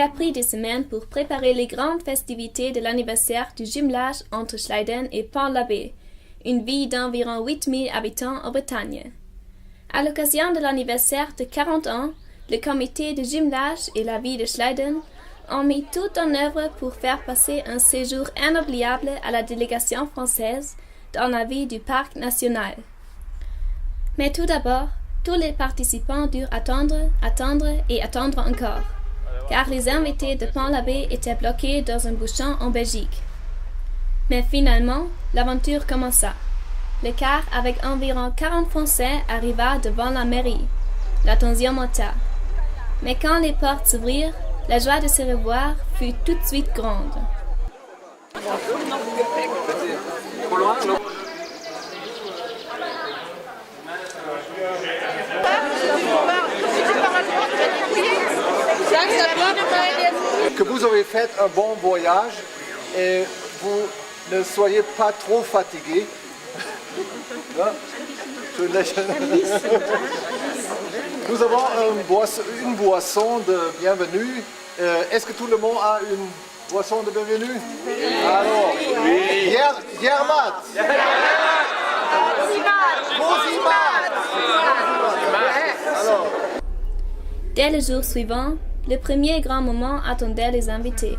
a pris des semaines pour préparer les grandes festivités de l'anniversaire du jumelage entre Schleiden et Pont-l'Abbé, une ville d'environ 8000 habitants en Bretagne. À l'occasion de l'anniversaire de 40 ans, le comité de jumelage et la ville de Schleiden ont mis tout en œuvre pour faire passer un séjour inoubliable à la délégation française dans la ville du parc national. Mais tout d'abord, tous les participants durent attendre encore, car les invités de Pont-l'Abbé étaient bloqués dans un bouchon en Belgique. Mais finalement, l'aventure commença. Le car avec environ 40 Français arriva devant la mairie. La tension monta. Mais quand les portes s'ouvrirent, la joie de se revoir fut tout de suite grande. Que vous avez fait un bon voyage et vous ne soyez pas trop fatigués. Nous avons une boisson de bienvenue. Est-ce que tout le monde a une boisson de bienvenue? Alors, Yermat. Dès le jour suivant, le premier grand moment attendait les invités.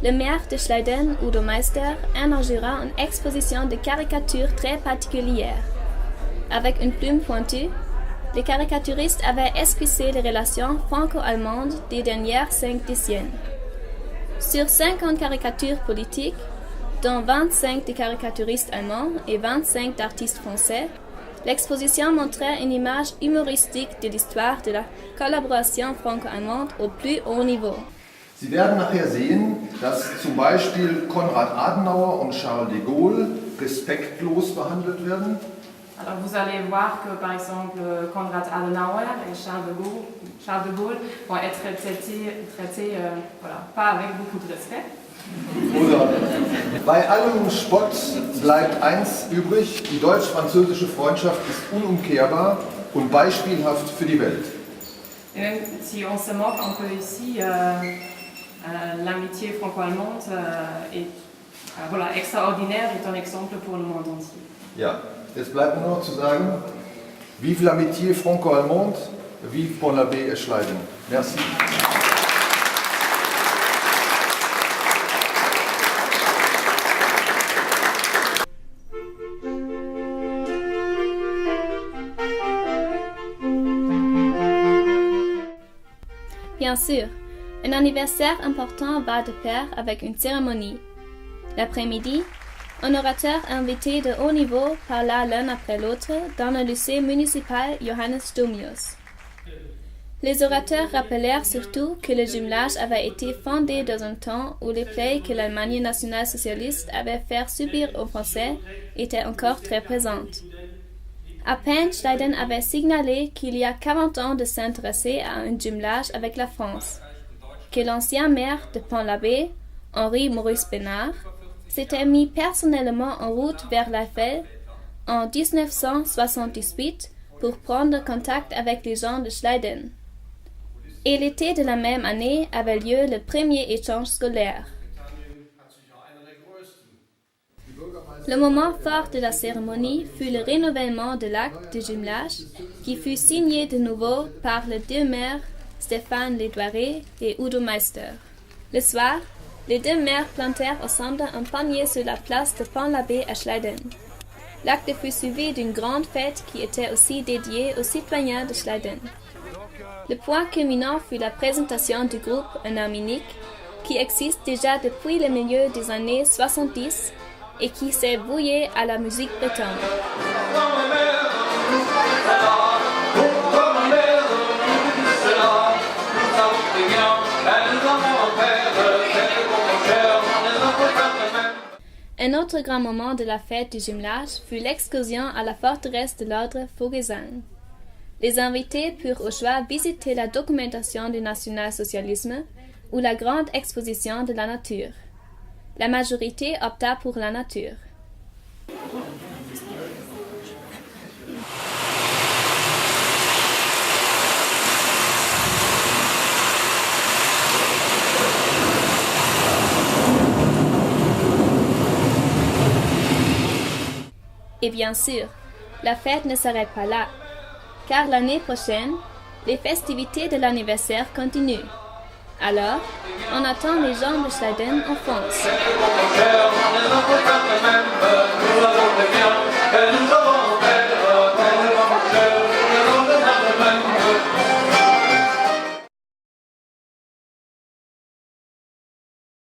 Le maire de Schleiden, Udo Meister, inaugura une exposition de caricatures très particulière. Avec une plume pointue, les caricaturistes avaient esquissé les relations franco-allemandes des dernières 5 décennies. Sur 50 caricatures politiques, dont 25 de caricaturistes allemands et 25 d'artistes français, l'exposition montrait une image humoristique de l'histoire de la collaboration franco-allemande au plus haut niveau. Sie werden nachher sehen, dass zum Beispiel Konrad Adenauer und Charles de Gaulle respektlos behandelt werden. Alors vous allez voir que par exemple Konrad Adenauer et Charles de Gaulle vont être traités pas avec beaucoup de respect. Oder bei allem Spott bleibt eins übrig: Die deutsch-französische Freundschaft ist unumkehrbar und beispielhaft für die Welt. Et même si on se moque un peu ici, l'amitié franco-allemande est extraordinaire, est un exemple pour le monde entier. Ja, jetzt bleibt nur noch zu sagen: Vive l'amitié franco-allemande, vive Pont-l'Abbé et Schleiden. Merci. Bien sûr, un anniversaire important va de pair avec une cérémonie. L'après-midi, un orateur invité de haut niveau parla l'un après l'autre dans le lycée municipal Johannes Stumius. Les orateurs rappelèrent surtout que le jumelage avait été fondé dans un temps où les plaies que l'Allemagne nationale-socialiste avait fait subir aux Français étaient encore très présentes. À peine Schleiden avait signalé qu'il y a 40 ans de s'intéresser à un jumelage avec la France, que l'ancien maire de Pont-l'Abbé, Henri Maurice Bénard, s'était mis personnellement en route vers l'Eifel en 1978 pour prendre contact avec les gens de Schleiden. Et l'été de la même année avait lieu le premier échange scolaire. Le moment fort de la cérémonie fut le renouvellement de l'acte de jumelage qui fut signé de nouveau par les deux maires Stéphane Ledouaré et Udo Meister. Le soir, les deux maires plantèrent ensemble un panier sur la place de Pont-l'Abbé à Schleiden. L'acte fut suivi d'une grande fête qui était aussi dédiée aux citoyens de Schleiden. Le point culminant fut la présentation du groupe Un homme unique, qui existe déjà depuis le milieu des années 70 et qui s'est voué à la musique bretonne. Un autre grand moment de la fête du jumelage fut l'excursion à la forteresse de l'ordre Vogelsang. Les invités purent au choix visiter la documentation du national-socialisme ou la grande exposition de la nature. La majorité opta pour la nature. Et bien sûr, la fête ne s'arrête pas là, car l'année prochaine, les festivités de l'anniversaire continuent. Alors, on attend les gens de Schleiden en France.